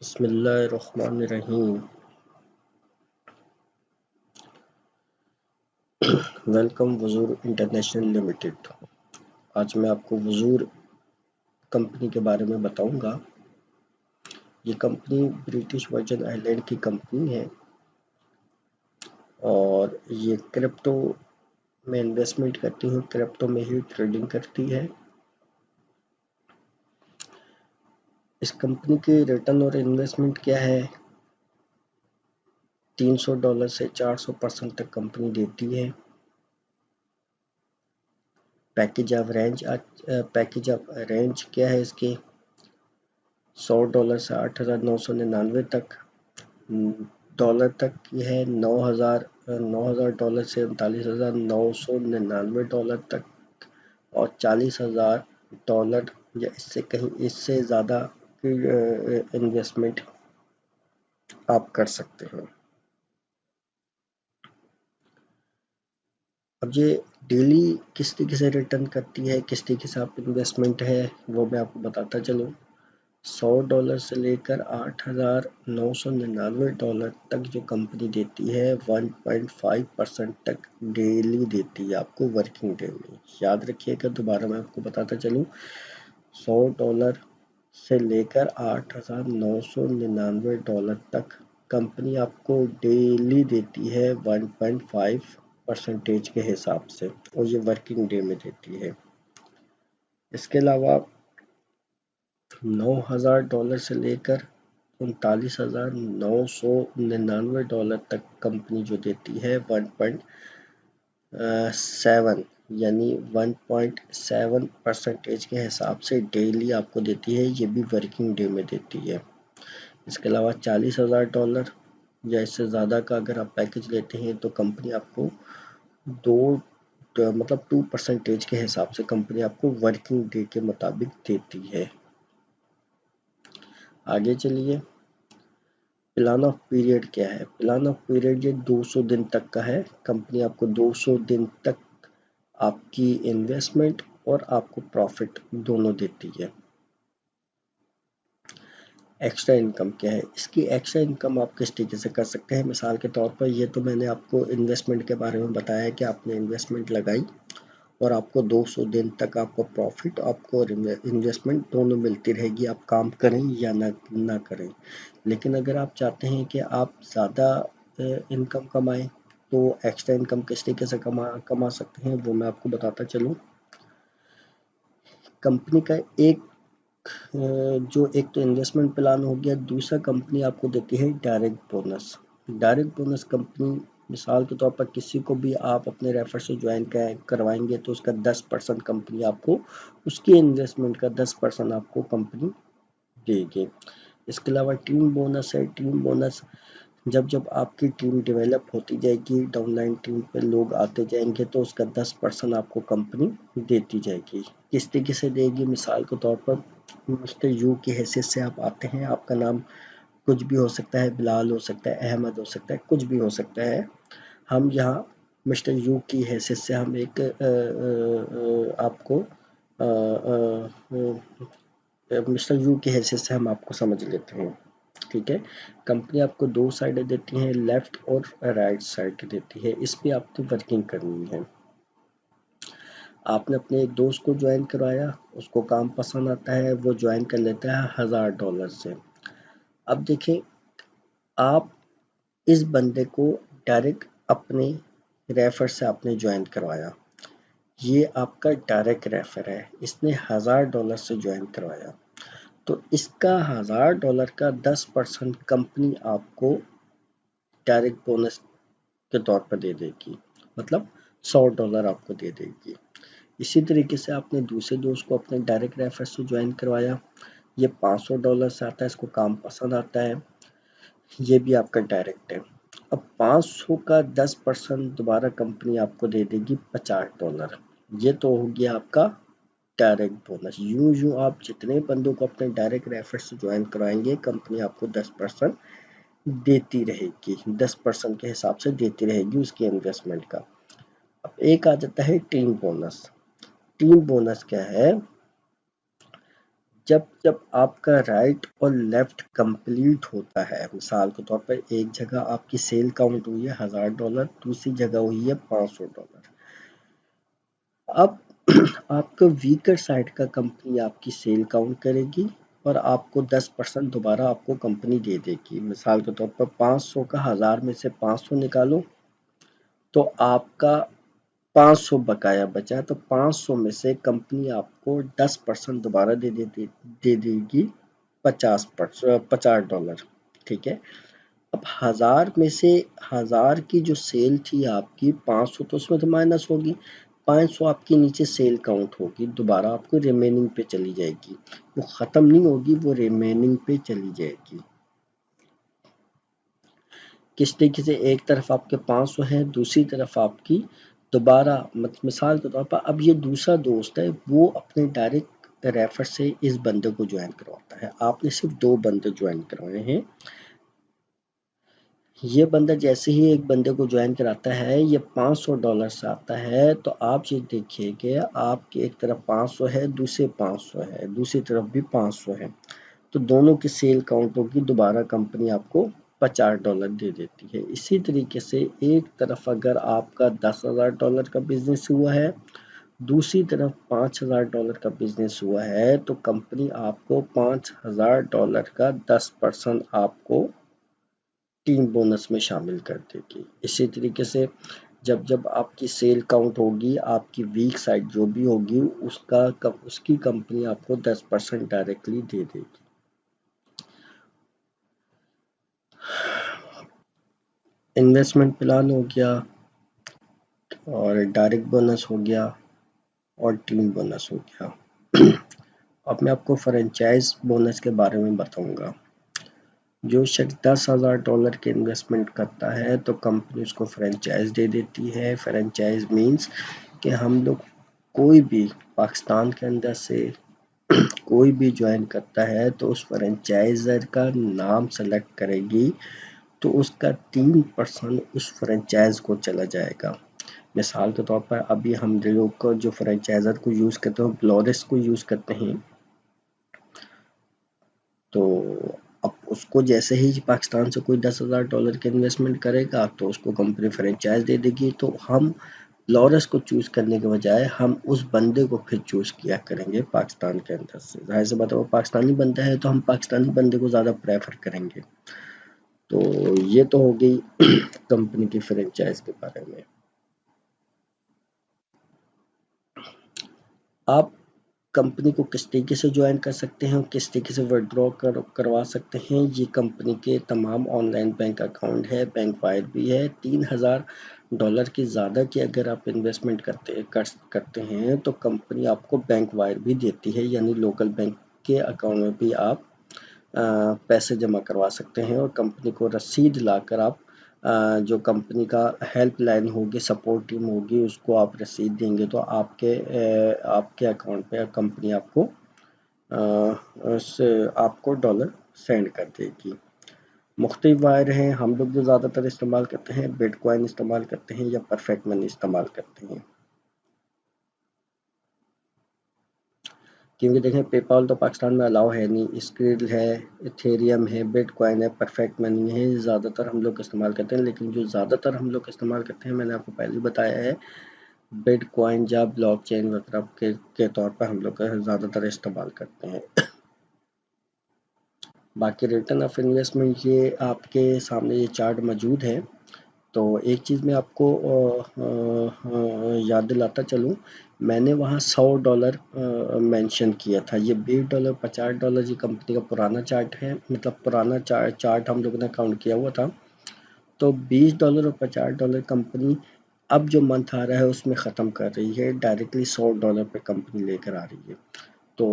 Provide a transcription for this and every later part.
बिस्मिल्लाहिर्रहमानिर्रहीम। Welcome Wazoor international limited. आज मैं आपको वज़ूर कंपनी के बारे में बताऊंगा। ये कंपनी ब्रिटिश वर्जिन आइलैंड की कंपनी है और ये क्रिप्टो में इन्वेस्टमेंट करती है, क्रिप्टो में ही ट्रेडिंग करती है। इस कंपनी की रिटर्न और इन्वेस्टमेंट क्या है, $300 से 400% तक कंपनी देती है। पैकेज ऑफ रेंज क्या है इसके, $100 से 8,999 तक डॉलर तक की है। $9,000 से $39,999 तक और $40,000 या इससे ज़्यादा की इन्वेस्टमेंट आप कर सकते हैं। अब ये डेली किस तरीके से रिटर्न करती है, किस तरीके से आप इन्वेस्टमेंट है, वो मैं आपको बताता चलूँ। $100 से लेकर $8,999 तक जो कंपनी देती है 1.5% तक डेली देती है आपको वर्किंग डे में। याद रखिएगा, दोबारा मैं आपको बताता चलूँ। $100 से लेकर $8,999 तक कंपनी आपको डेली देती है 1.5% के हिसाब से, और ये वर्किंग डे में देती है। इसके अलावा $9,000 से लेकर $39,999 तक कंपनी जो देती है 1.7 यानी 1.7% के हिसाब से डेली आपको देती है। ये भी वर्किंग डे में देती है। इसके अलावा $40,000 या इससे ज़्यादा का अगर आप पैकेज लेते हैं तो कंपनी आपको 2% के हिसाब से कंपनी आपको वर्किंग डे के मुताबिक देती है। आगे चलिए, प्लान ऑफ पीरियड क्या है। प्लान ऑफ पीरियड ये 200 दिन तक का है। कंपनी आपको 200 दिन तक आपकी इन्वेस्टमेंट और आपको प्रॉफिट दोनों देती है। एक्स्ट्रा इनकम क्या है, इसकी एक्स्ट्रा इनकम आप किस तरीके से कर सकते हैं। मिसाल के तौर पर ये तो मैंने आपको इन्वेस्टमेंट के बारे में बताया कि आपने इन्वेस्टमेंट लगाई और आपको 200 दिन तक आपको प्रॉफिट, आपको इन्वेस्टमेंट दोनों मिलती रहेगी, आप काम करें या ना करें। लेकिन अगर आप चाहते हैं कि आप ज़्यादा इनकम कमाएं तो एक्स्ट्रा इनकम किस तरीके से कमा सकते हैं वो मैं आपको बताता चलूँ। कंपनी का एक तो इन्वेस्टमेंट प्लान हो गया। दूसरा कंपनी आपको देती है direct bonus. Direct bonus company, मिसाल के तौर पर किसी को भी आप अपने रेफर से ज्वाइन करवाएंगे तो उसका 10% कंपनी आपको, उसकी इन्वेस्टमेंट का 10% आपको कंपनी देगी। इसके अलावा टीम बोनस है। टीम बोनस जब आपकी टीम डेवलप होती जाएगी, डाउनलाइन टीम पे लोग आते जाएंगे तो उसका 10% आपको कंपनी देती जाएगी। किस तरीके से देगी, मिसाल के तौर पर मिस्टर यू की हैसियत से आप आते हैं, आपका नाम कुछ भी हो सकता है, बिलाल हो सकता है, अहमद हो सकता है, कुछ भी हो सकता है। हम यहाँ मिस्टर यू की हैसियत से हम एक आपको मिस्टर यू की हैसियत से हम आपको समझ लेते हैं। ठीक है, कंपनी आपको 2 साइडें देती है, लेफ्ट और राइट साइड देती है। इस पे आपको वर्किंग करनी है। आपने अपने एक दोस्त को ज्वाइन करवाया, उसको काम पसंद आता है, वो ज्वाइन कर लेता है $1,000 से। अब देखें, आप इस बंदे को डायरेक्ट अपने रेफर से आपने ज्वाइन करवाया, ये आपका डायरेक्ट रेफर है, इसने $1,000 से ज्वाइन करवाया, तो इसका $1,000 का 10% कंपनी आपको डायरेक्ट बोनस के तौर पर दे देगी, मतलब $100 आपको दे देगी। इसी तरीके से आपने दूसरे दोस्त को अपने डायरेक्ट रेफर से ज्वाइन करवाया, ये $500 से आता है, इसको काम पसंद आता है, ये भी आपका डायरेक्ट है। अब 500 का 10% दोबारा कंपनी आपको दे देगी $50। ये तो हो गया आपका डायरेक्ट बोनस। यूं आप जितने बंदों को अपने डायरेक्ट रेफर से ज्वाइन कराएंगे, कंपनी आपको 10% देती रहेगी, 10% के हिसाब से देती रहेगी उसकी इन्वेस्टमेंट का। अब एक आ जाता है टीम बोनस। टीम बोनस क्या है, जब जब आपका राइट और लेफ्ट कंप्लीट होता है, मिसाल के तौर पर एक जगह आपकी सेल काउंट हुई है $1000, दूसरी जगह हुई है $500। अब आपको वीकर साइड का कंपनी आपकी सेल काउंट करेगी और आपको 10% दोबारा आपको कंपनी दे देगी। मिसाल के तौर पर 500 का 1000 में से 500 निकालो तो आपका 500 बकाया बचा, तो 500 में से कंपनी आपको 10% दोबारा दे देगी, $50। ठीक है। अब 1000 में से 1000 की जो सेल थी आपकी 500, तो उसमें तो माइनस होगी, 500 आपकी नीचे सेल काउंट होगी, दोबारा आपको रिमेनिंग पे चली जाएगी, वो ख़त्म नहीं होगी, वो रिमेनिंग पे चली जाएगी। किस तरीके से एक तरफ आपके 500 है, दूसरी तरफ आपकी दोबारा मिसाल के तौर पर अब ये दूसरा दोस्त है, वो अपने डायरेक्ट रेफर से इस बंदे को ज्वाइन करवाता है। आपने सिर्फ 2 बंदे ज्वाइन करवाए हैं। ये बंदा जैसे ही एक बंदे को ज्वाइन कराता है, ये $500 से आता है, तो आप ये देखिए कि आपकी एक तरफ 500 है, दूसरे 500 है, दूसरी तरफ भी 500 है, तो दोनों की सेल काउंट होगी, दोबारा कंपनी आपको $50 दे देती है। इसी तरीके से एक तरफ अगर आपका $10,000 का बिजनेस हुआ है, दूसरी तरफ $5000 का बिजनेस हुआ है, तो कंपनी आपको $5000 का 10% आपको टीम बोनस में शामिल कर देगी। इसी तरीके से जब जब आपकी सेल काउंट होगी, आपकी वीक साइड जो भी होगी, उसकी कंपनी आपको 10% डायरेक्टली दे देगी। इन्वेस्टमेंट प्लान हो गया और डायरेक्ट बोनस हो गया और टीम बोनस हो गया। अब मैं आपको फ्रेंचाइज बोनस के बारे में बताऊंगा। जो शख्स $10,000 के इन्वेस्टमेंट करता है, तो कंपनी उसको फ्रेंचाइज दे देती है। फ्रेंचाइज मीन्स कि हम लोग कोई भी पाकिस्तान के अंदर से कोई भी ज्वाइन करता है, तो उस फ्रेंचाइजर का नाम सेलेक्ट करेगी, तो उसका 3% उस फ्रेंचाइज को चला जाएगा। मिसाल के तौर पर अभी हम लोग को जो फ्रेंचाइजर को यूज़ करते हैं, ब्लोरेस को यूज़ करते हैं, तो अब उसको जैसे ही पाकिस्तान से कोई $10,000 के इन्वेस्टमेंट करेगा, तो उसको कंपनी फ्रेंचाइज दे देगी। तो हम लॉरेंस को चूज़ करने के बजाय हम उस बंदे को फिर चूज़ किया करेंगे पाकिस्तान के अंदर से। जाहिर सी बात है, वो पाकिस्तानी बंदा है, तो हम पाकिस्तानी बंदे को ज़्यादा प्रेफर करेंगे। तो ये तो हो गई कंपनी की फ्रेंचाइज के बारे में। आप कंपनी को किस तरीके से ज्वाइन कर सकते हैं, किस तरीके से विड्रॉ करवा सकते हैं, ये कंपनी के तमाम ऑनलाइन बैंक अकाउंट है, बैंक वायर भी है। $3000 की ज़्यादा की अगर आप इन्वेस्टमेंट करते हैं, तो कंपनी आपको बैंक वायर भी देती है, यानी लोकल बैंक के अकाउंट में भी आप पैसे जमा करवा सकते हैं और कंपनी को रसीद लाकर आप जो कंपनी का हेल्पलाइन होगी, सपोर्ट टीम होगी, उसको आप रसीद देंगे, तो आपके अकाउंट पे कंपनी आपको डॉलर सेंड कर देगी। मुख्तलिफ वायर हैं, हम लोग जो ज़्यादातर इस्तेमाल करते हैं, बिटकॉइन इस्तेमाल करते हैं या परफेक्ट मनी इस्तेमाल करते हैं। क्योंकि देखें, पेपाल तो पाकिस्तान में अलाउ है नहीं, स्क्रिल है, इथेरियम है, बिटकॉइन है, परफेक्ट मनी है, ज़्यादातर हम लोग इस्तेमाल करते हैं। लेकिन जो ज़्यादातर हम लोग इस्तेमाल करते हैं, मैंने आपको पहले ही बताया है, बिटकॉइन या ब्लॉकचेन वगैरह के तौर पर हम लोग ज़्यादातर इस्तेमाल करते हैं। बाकी रिटर्न ऑफ इन्वेस्टमेंट ये आपके सामने ये चार्ट मौजूद है। तो एक चीज़ मैं आपको याद दिलाता चलूँ, मैंने वहाँ $100 मेंशन किया था। ये $20, $50 ये कंपनी का पुराना चार्ट है, मतलब पुराना चार्ट हम लोगों ने काउंट किया हुआ था। तो $20 और $50 कंपनी अब जो मंथ आ रहा है उसमें ख़त्म कर रही है, डायरेक्टली $100 पे कंपनी लेकर आ रही है। तो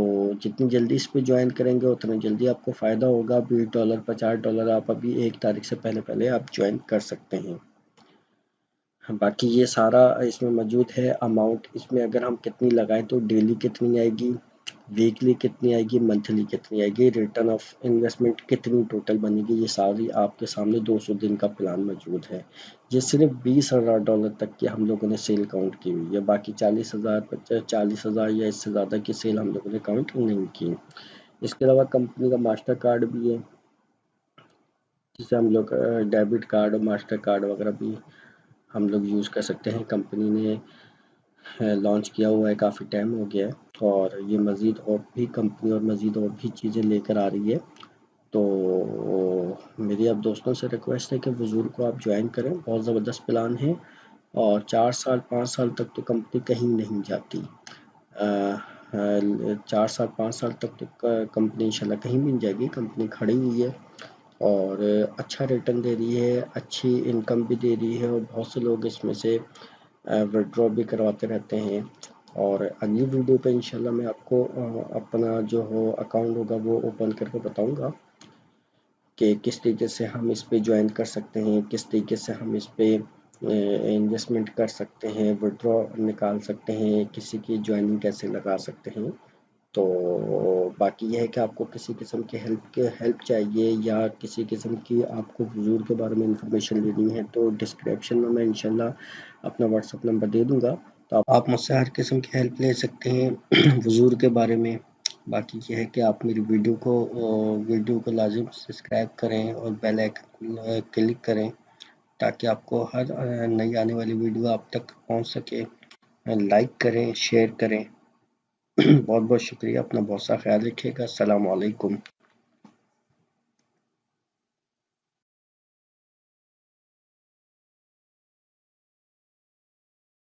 जितनी जल्दी इस पे ज्वाइन करेंगे, उतनी जल्दी आपको फ़ायदा होगा। $20, $50 आप अभी 1 तारीख से पहले पहले आप ज्वाइन कर सकते हैं। बाकी ये सारा इसमें मौजूद है। अमाउंट इसमें अगर हम कितनी लगाएं, तो डेली कितनी आएगी, वीकली कितनी आएगी, मंथली कितनी आएगी, रिटर्न ऑफ इन्वेस्टमेंट कितनी टोटल बनेगी, ये सारी आपके सामने 200 दिन का प्लान मौजूद है। ये सिर्फ $20,000 तक की हम लोगों ने सेल काउंट की हुई है, बाकी 40,000 या इससे ज़्यादा की सेल हम लोगों ने काउंट नहीं की। इसके अलावा कंपनी का मास्टर कार्ड भी है, जिसे हम लोग डेबिट कार्ड और मास्टर कार्ड वगैरह भी हम लोग यूज़ कर सकते हैं। कंपनी ने लॉन्च किया हुआ है, काफ़ी टाइम हो गया है, और ये मज़ीद और भी कंपनी और मज़ीद और भी चीज़ें लेकर आ रही है। तो मेरी आप दोस्तों से रिक्वेस्ट है कि वज़ूर को आप ज्वाइन करें, बहुत ज़बरदस्त प्लान है, और 4 साल 5 साल तक तो कंपनी कहीं नहीं जाती। 4 साल 5 साल तक तो कंपनी इंशाल्लाह कहीं भी नहीं जाएगी, कंपनी खड़ी हुई है और अच्छा रिटर्न दे रही है, अच्छी इनकम भी दे रही है, और बहुत से लोग इसमें से विड्रॉ भी करवाते रहते हैं। और अगली वीडियो पे इंशाल्लाह मैं आपको अपना जो हो अकाउंट होगा वो ओपन करके बताऊंगा कि किस तरीके से हम इस पे ज्वाइन कर सकते हैं, किस तरीके से हम इस पे इन्वेस्टमेंट कर सकते हैं, विड्रॉ निकाल सकते हैं, किसी की ज्वाइनिंग कैसे लगा सकते हैं। तो बाकी यह है कि आपको किसी किस्म की हेल्प चाहिए या किसी किस्म की आपको हुजूर के बारे में इंफॉर्मेशन लेनी है, तो डिस्क्रिप्शन में मैं इंशाल्लाह अपना व्हाट्सअप नंबर दे दूंगा, तो आप मुझसे हर किस्म की हेल्प ले सकते हैं हुजूर के बारे में। बाकी यह है कि आप मेरी वीडियो को लाजिम सब्सक्राइब करें और बेल आइकन क्लिक करें, ताकि आपको हर नई आने वाली वीडियो आप तक पहुंच सके। लाइक करें, शेयर करें। बहुत बहुत शुक्रिया, अपना बहुत सा ख्याल रखिएगा। अस्सलाम वालेकुम।